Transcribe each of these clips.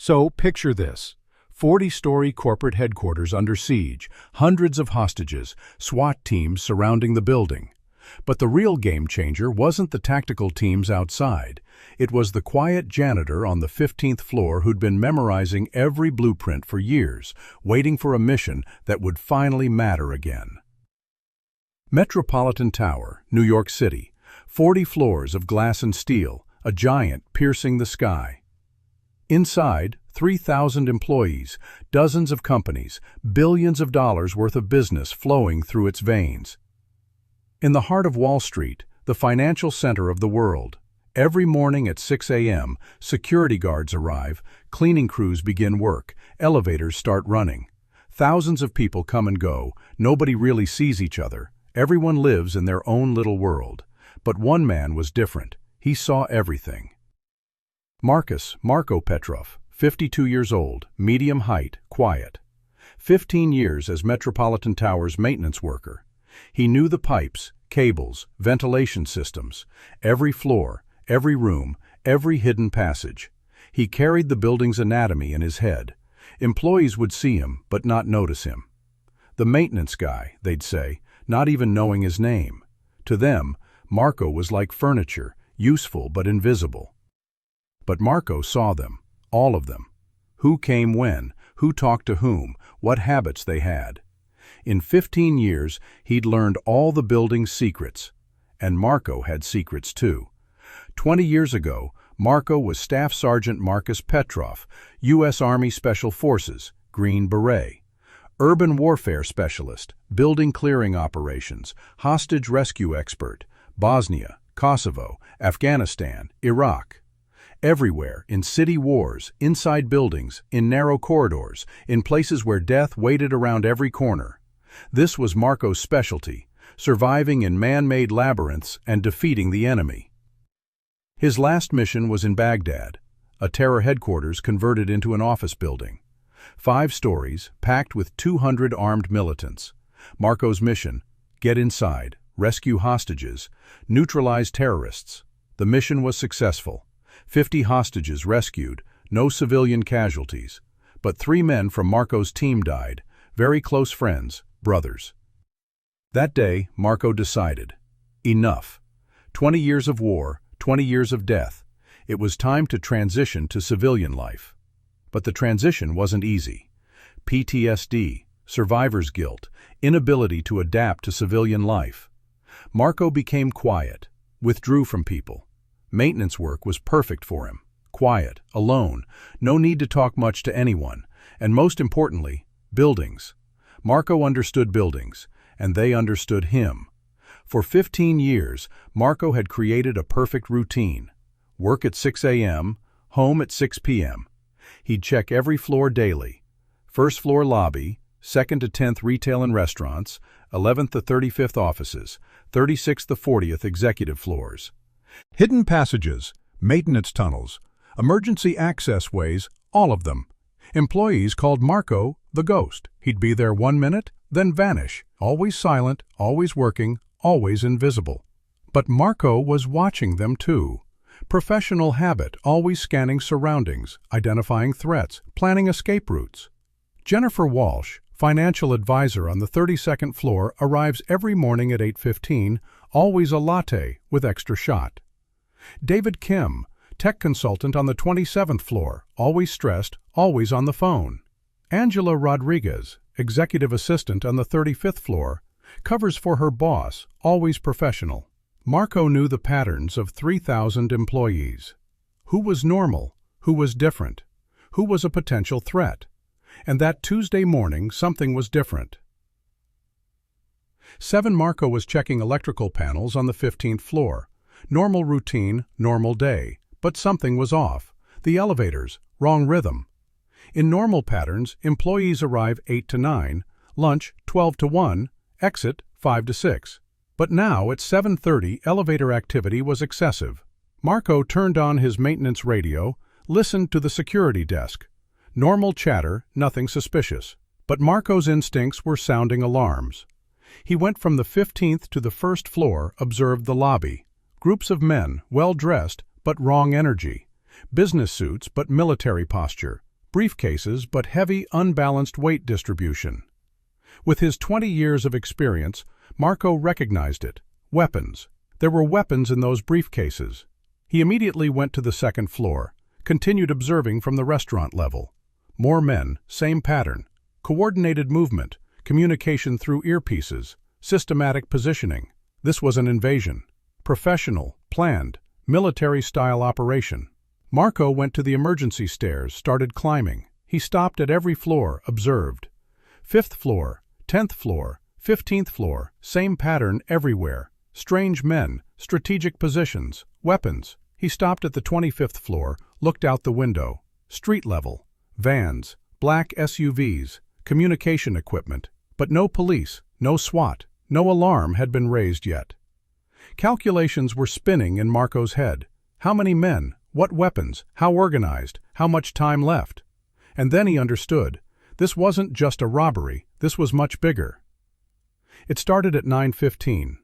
So picture this. 40-story corporate headquarters under siege, hundreds of hostages, SWAT teams surrounding the building. But the real game-changer wasn't the tactical teams outside. It was the quiet janitor on the 15th floor who'd been memorizing every blueprint for years, waiting for a mission that would finally matter again. Metropolitan Tower, New York City. 40 floors of glass and steel, a giant piercing the sky. Inside, 3,000 employees, dozens of companies, billions of dollars worth of business flowing through its veins. In the heart of Wall Street, the financial center of the world, every morning at 6 a.m., security guards arrive, cleaning crews begin work, elevators start running. Thousands of people come and go, nobody really sees each other, everyone lives in their own little world. But one man was different. He saw everything. Marco Petrov, 52 years old, medium height, quiet. 15 years as Metropolitan Tower's maintenance worker. He knew the pipes, cables, ventilation systems, every floor, every room, every hidden passage. He carried the building's anatomy in his head. Employees would see him, but not notice him. The maintenance guy, they'd say, not even knowing his name. To them, Marco was like furniture, useful but invisible. But Marco saw them, all of them. Who came when, who talked to whom, what habits they had. In 15 years, he'd learned all the building's secrets. And Marco had secrets too. 20 years ago, Marco was Staff Sergeant Marcus Petrov, U.S. Army Special Forces, Green Beret. Urban warfare specialist, building clearing operations, hostage rescue expert, Bosnia, Kosovo, Afghanistan, Iraq. Everywhere, in city wars, inside buildings, in narrow corridors, in places where death waited around every corner. This was Marco's specialty, surviving in man-made labyrinths and defeating the enemy. His last mission was in Baghdad, a terror headquarters converted into an office building. 5 stories, packed with 200 armed militants. Marco's mission: get inside, rescue hostages, neutralize terrorists. The mission was successful. 50 hostages rescued, no civilian casualties. But 3 men from Marco's team died, very close friends, brothers. That day, Marco decided. Enough. 20 years of war, 20 years of death. It was time to transition to civilian life. But the transition wasn't easy. PTSD, survivor's guilt, inability to adapt to civilian life. Marco became quiet, withdrew from people. Maintenance work was perfect for him. Quiet, alone, no need to talk much to anyone, and most importantly, buildings. Marco understood buildings, and they understood him. For 15 years, Marco had created a perfect routine. Work at 6 a.m., home at 6 p.m. He'd check every floor daily. First floor lobby, 2nd to 10th retail and restaurants, 11th to 35th offices, 36th to 40th executive floors. Hidden passages, maintenance tunnels, emergency access ways, all of them. Employees called Marco the ghost. He'd be there 1 minute, then vanish, always silent, always working, always invisible. But Marco was watching them too. Professional habit, always scanning surroundings, identifying threats, planning escape routes. Jennifer Walsh, financial advisor on the 32nd floor, arrives every morning at 8:15, always a latte with extra shot. David Kim, tech consultant on the 27th floor, always stressed, always on the phone. Angela Rodriguez, executive assistant on the 35th floor, covers for her boss, always professional. Marco knew the patterns of 3,000 employees. Who was normal? Who was different? Who was a potential threat? And that Tuesday morning, something was different. 7 Marco was checking electrical panels on the 15th floor. Normal routine, normal day. But something was off. The elevators, wrong rhythm. In normal patterns, employees arrive 8 to 9, lunch 12 to 1, exit 5 to 6. But now, at 7:30, elevator activity was excessive. Marco turned on his maintenance radio, listened to the security desk. Normal chatter, nothing suspicious. But Marco's instincts were sounding alarms. He went from the 15th to the 1st floor, observed the lobby. Groups of men, well-dressed, but wrong energy. Business suits, but military posture. briefcases, but heavy, unbalanced weight distribution. With his 20 years of experience, Marco recognized it. Weapons. There were weapons in those briefcases. He immediately went to the second floor, continued observing from the restaurant level. More men, same pattern. Coordinated movement, communication through earpieces, systematic positioning. This was an invasion. Professional, planned, military-style operation. Marco went to the emergency stairs, started climbing. He stopped at every floor, observed. 5th floor, 10th floor, 15th floor, same pattern everywhere. Strange men, strategic positions, weapons. He stopped at the 25th floor, looked out the window. Street level, vans, black SUVs, communication equipment, but no police, no SWAT, no alarm had been raised yet. Calculations were spinning in Marco's head. How many men? What weapons? How organized? How much time left? And then he understood. This wasn't just a robbery, this was much bigger. It started at 9:15.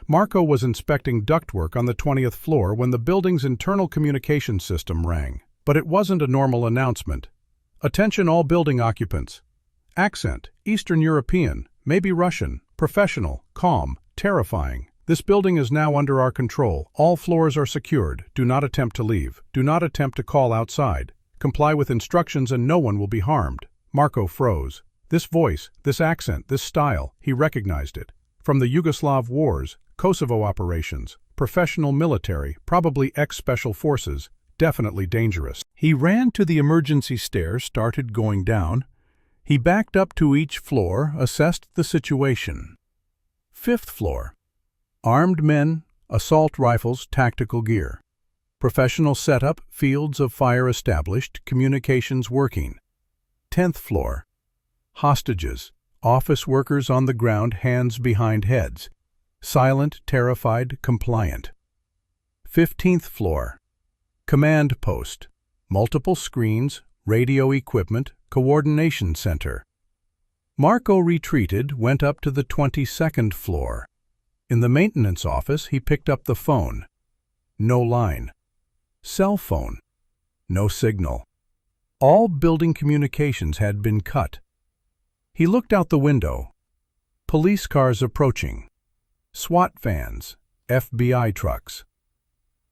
Marco was inspecting ductwork on the 20th floor when the building's internal communication system rang. But it wasn't a normal announcement. Attention all building occupants. Accent, Eastern European, maybe Russian, professional, calm, terrifying. This building is now under our control. All floors are secured. Do not attempt to leave. Do not attempt to call outside. Comply with instructions and no one will be harmed. Marco froze. This voice, this accent, this style, he recognized it. From the Yugoslav wars, Kosovo operations, professional military, probably ex-special forces, definitely dangerous. He ran to the emergency stairs, started going down. He backed up to each floor, assessed the situation. 5th floor. Armed men, assault rifles, tactical gear. Professional setup, fields of fire established, communications working. 10th floor. Hostages, office workers on the ground, hands behind heads. Silent, terrified, compliant. 15th floor. Command post. Multiple screens, radio equipment, coordination center. Marco retreated, went up to the 22nd floor. In the maintenance office, he picked up the phone. No line. Cell phone. No signal. All building communications had been cut. He looked out the window. Police cars approaching. SWAT vans, FBI trucks.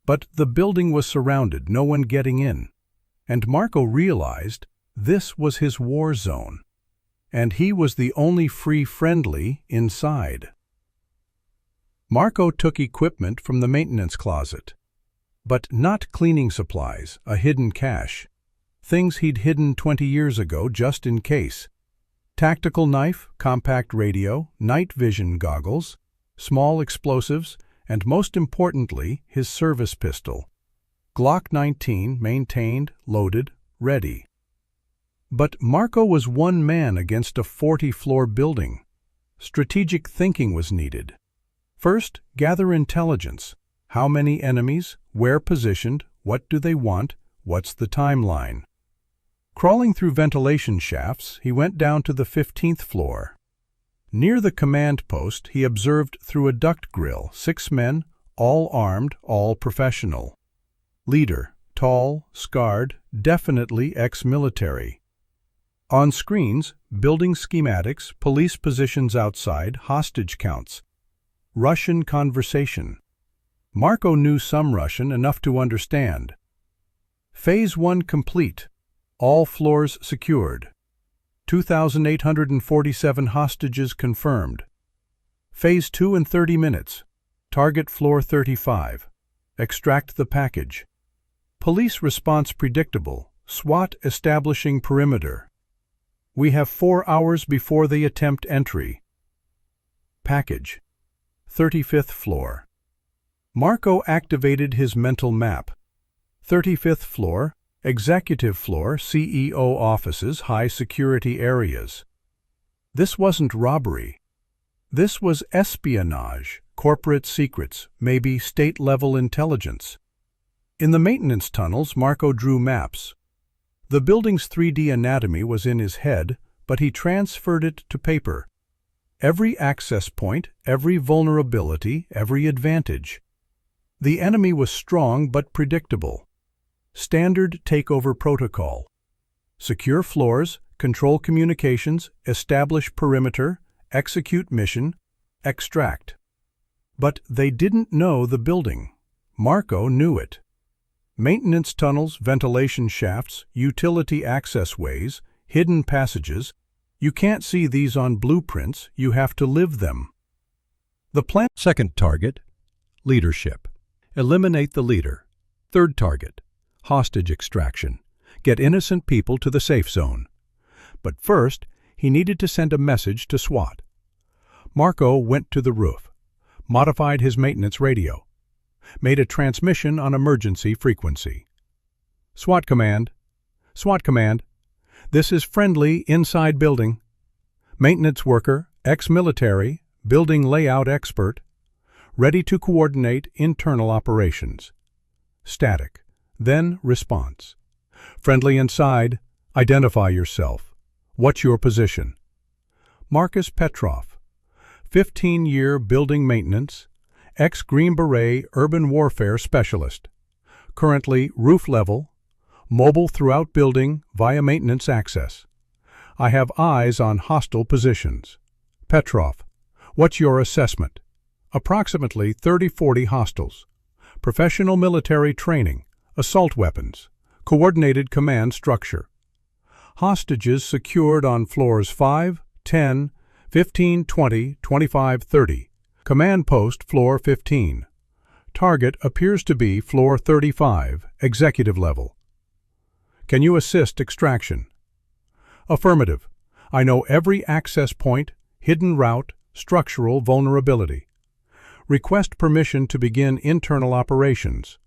But the building was surrounded, no one getting in. And Marco realized this was his war zone. And he was the only free friendly inside. Marco took equipment from the maintenance closet. But not cleaning supplies, a hidden cache. Things he'd hidden 20 years ago just in case. Tactical knife, compact radio, night vision goggles, small explosives, and most importantly, his service pistol. Glock 19, maintained, loaded, ready. But Marco was one man against a 40-floor building. Strategic thinking was needed. First, gather intelligence. How many enemies? Where positioned? What do they want? What's the timeline? Crawling through ventilation shafts, he went down to the 15th floor. Near the command post, he observed through a duct grill 6 men, all armed, all professional. Leader, tall, scarred, definitely ex-military. On screens, building schematics, police positions outside, hostage counts. Russian conversation. Marco knew some Russian, enough to understand. Phase 1 complete. All floors secured. 2,847 hostages confirmed. Phase 2 in 30 minutes. Target floor 35. Extract the package. Police response predictable. SWAT establishing perimeter. We have 4 hours before they attempt entry. Package. 35th floor. Marco activated his mental map. 35th floor, executive floor, CEO offices, high security areas. This wasn't robbery. This was espionage, corporate secrets, maybe state-level intelligence. In the maintenance tunnels, Marco drew maps. The building's 3D anatomy was in his head, but he transferred it to paper. Every access point, every vulnerability, every advantage. The enemy was strong but predictable. Standard takeover protocol. Secure floors, control communications, establish perimeter, execute mission, extract. But they didn't know the building. Marco knew it. Maintenance tunnels, ventilation shafts, utility access ways, hidden passages. You can't see these on blueprints, you have to live them. The plan. Second target, leadership. Eliminate the leader. Third target, hostage extraction. Get innocent people to the safe zone. But first, he needed to send a message to SWAT. Marco went to the roof, modified his maintenance radio, made a transmission on emergency frequency. SWAT command. SWAT command. This is friendly inside building. Maintenance worker, ex-military, building layout expert, ready to coordinate internal operations. Static. Then response. Friendly inside. Identify yourself. What's your position? Marcus Petrov, 15-year building maintenance, ex-Green Beret urban warfare specialist. Currently roof level, mobile throughout building via maintenance access. I have eyes on hostile positions. Petrov, what's your assessment? Approximately 30-40 hostiles. Professional military training, assault weapons, coordinated command structure. Hostages secured on floors 5, 10, 15, 20, 25, 30. Command post floor 15. Target appears to be floor 35, executive level. Can you assist extraction? Affirmative. I know every access point, hidden route, structural vulnerability. Request permission to begin internal operations.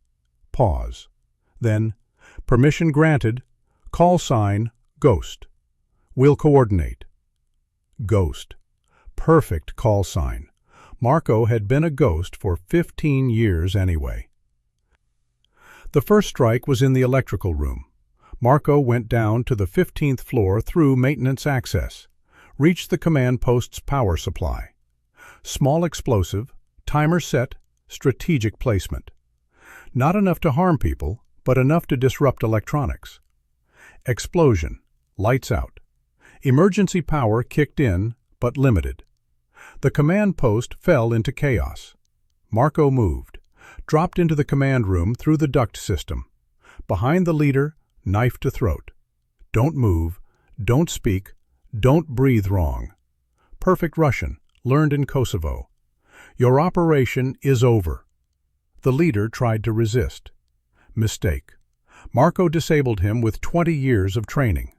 Pause. Then, permission granted, call sign, Ghost. We'll coordinate. Ghost. Perfect call sign. Marco had been a ghost for 15 years anyway. The first strike was in the electrical room. Marco went down to the 15th floor through maintenance access, reached the command post's power supply. Small explosive, timer set, strategic placement. Not enough to harm people, but enough to disrupt electronics. Explosion. Lights out. Emergency power kicked in, but limited. The command post fell into chaos. Marco moved, dropped into the command room through the duct system. Behind the leader, knife to throat. Don't move, don't speak, don't breathe wrong. Perfect Russian, learned in Kosovo. Your operation is over. The leader tried to resist. Mistake. Marco disabled him with 20 years of training.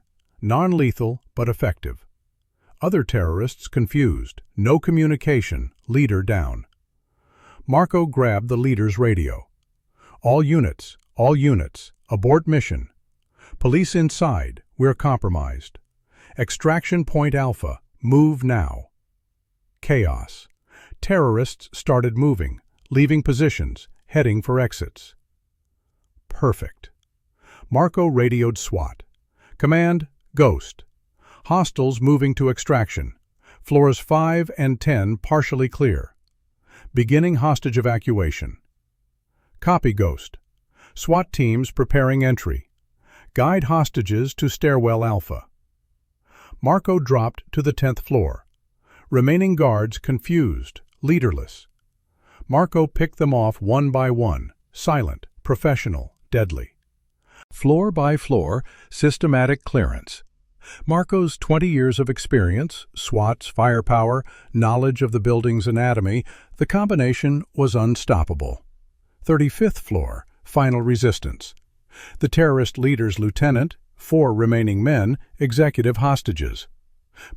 Non-lethal, but effective. Other terrorists confused. No communication. Leader down. Marco grabbed the leader's radio. All units, abort mission. Police inside, we're compromised. Extraction point Alpha, move now. Chaos. Terrorists started moving, leaving positions, heading for exits. Perfect. Marco radioed SWAT. Command, Ghost. Hostiles moving to extraction. Floors 5 and 10 partially clear. Beginning hostage evacuation. Copy, Ghost. SWAT teams preparing entry. Guide hostages to stairwell Alpha. Marco dropped to the 10th floor. Remaining guards confused, leaderless. Marco picked them off one by one, silent, professional, deadly. Floor by floor, systematic clearance. Marco's 20 years of experience, SWAT's firepower, knowledge of the building's anatomy, the combination was unstoppable. 35th floor, final resistance. The terrorist leader's lieutenant, 4 remaining men, executive hostages.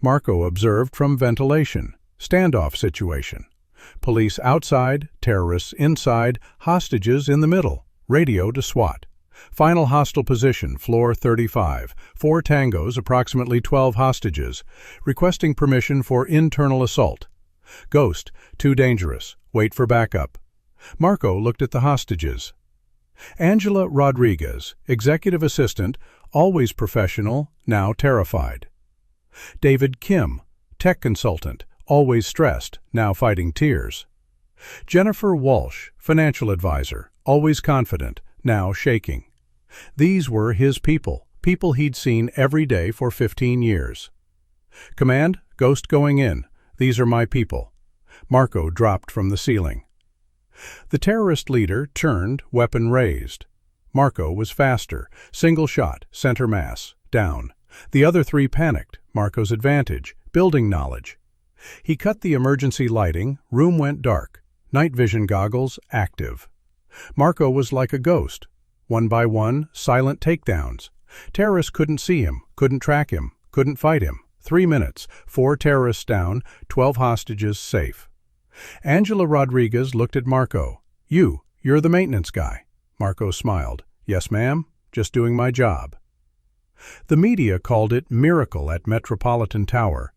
Marco observed from ventilation, standoff situation. Police outside, terrorists inside, hostages in the middle, radio to SWAT. Final hostile position, floor 35. 4 tangos, approximately 12 hostages. Requesting permission for internal assault. Ghost, too dangerous. Wait for backup. Marco looked at the hostages. Angela Rodriguez, executive assistant, always professional, now terrified. David Kim, tech consultant, always stressed, now fighting tears. Jennifer Walsh, financial advisor, always confident, now shaking. These were his people people he'd seen every day for 15 years. "Command, ghost going in. These are my people." Marco dropped from the ceiling. The terrorist leader turned, weapon raised. Marco was faster. Single shot, center mass, down. The other three panicked. Marco's advantage, building knowledge. He cut the emergency lighting, room went dark. Night vision goggles active. Marco was like a ghost. One by one, silent takedowns. Terrorists couldn't see him, couldn't track him, couldn't fight him. 3 minutes, 4 terrorists down, 12 hostages safe. Angela Rodriguez looked at Marco. You're the maintenance guy." Marco smiled. "Yes, ma'am. Just doing my job." The media called it miracle at Metropolitan Tower.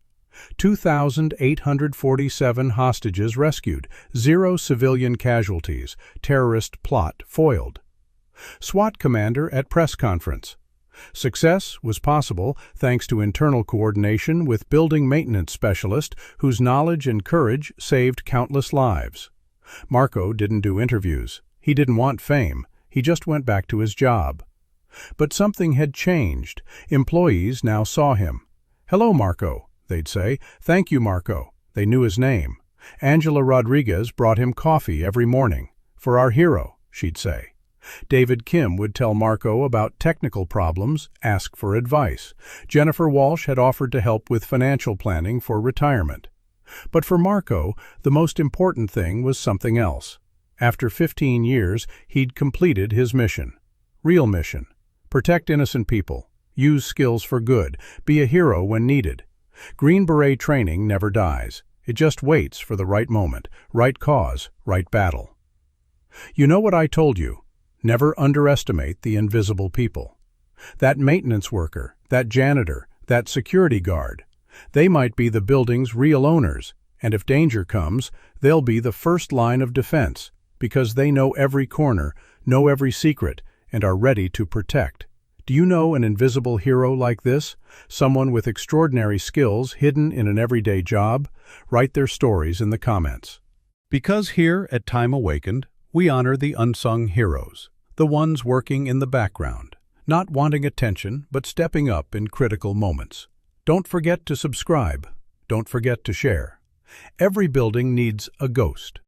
2,847 hostages rescued, 0 civilian casualties, terrorist plot foiled. SWAT commander at press conference. Success was possible thanks to internal coordination with building maintenance specialist whose knowledge and courage saved countless lives. Marco didn't do interviews. He didn't want fame. He just went back to his job. But something had changed. Employees now saw him. "Hello, Marco," they'd say. "Thank you, Marco." They knew his name. Angela Rodriguez brought him coffee every morning. "For our hero," she'd say. David Kim would tell Marco about technical problems, ask for advice. Jennifer Walsh had offered to help with financial planning for retirement. But for Marco, the most important thing was something else. After 15 years, he'd completed his mission. Real mission. Protect innocent people. Use skills for good. Be a hero when needed. Green Beret training never dies. It just waits for the right moment, right cause, right battle. You know what I told you? Never underestimate the invisible people. That maintenance worker, that janitor, that security guard. They might be the building's real owners, and if danger comes, they'll be the first line of defense, because they know every corner, know every secret, and are ready to protect. Do you know an invisible hero like this? Someone with extraordinary skills hidden in an everyday job? Write their stories in the comments. Because here at Time Awakened, we honor the unsung heroes, the ones working in the background, not wanting attention but stepping up in critical moments. Don't forget to subscribe. Don't forget to share. Every building needs a ghost.